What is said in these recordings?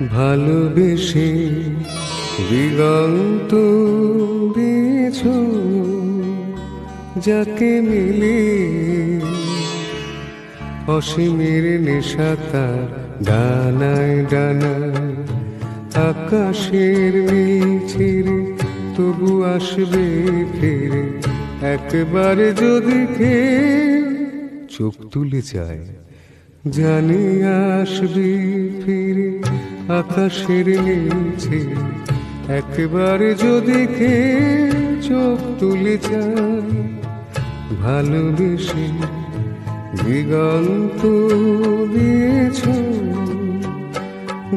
ভালোবেসে দিগন্ত দিয়েছ যাকে মিলে অসীমের নেশা তার ডানায় ডানায় আকাশের নীল ছিঁড়ে তবু আসবে ফিরে একবার যদি খেয়ে চোখ তুলে যায় জানি আসবি ফিরে আকাশের নিচে একবার যদি খেয়ে চোখ তুলে যায় ভালোবেসে দিগন্ত দিয়েছ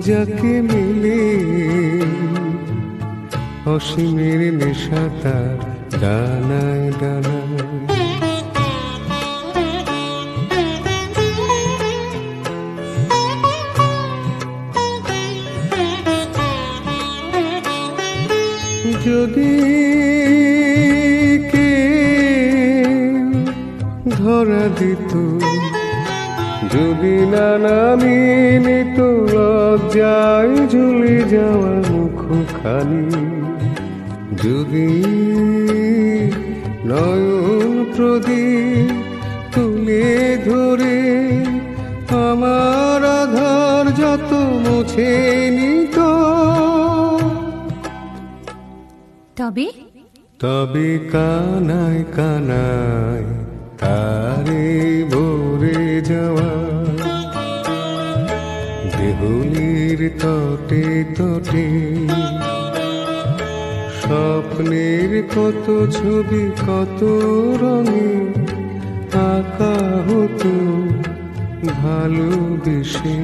যাকে মিলে অসীমের নেশা তার ডানায় ডানায়। যদি কে ধরা দিত যদি না নামি নিত লজ্জায় ঝুলে যাওয়া মুখখানি যদি নয়ন প্রদীপ তুলে ধরে আমার আধার যত মুছে নিত তবে কানায় কানায় তারে ভরে যাওয়া দেহুলির তটে তটে স্বপ্নের কত ছবি কত রঙে আঁকা হতো ভালোবেসে।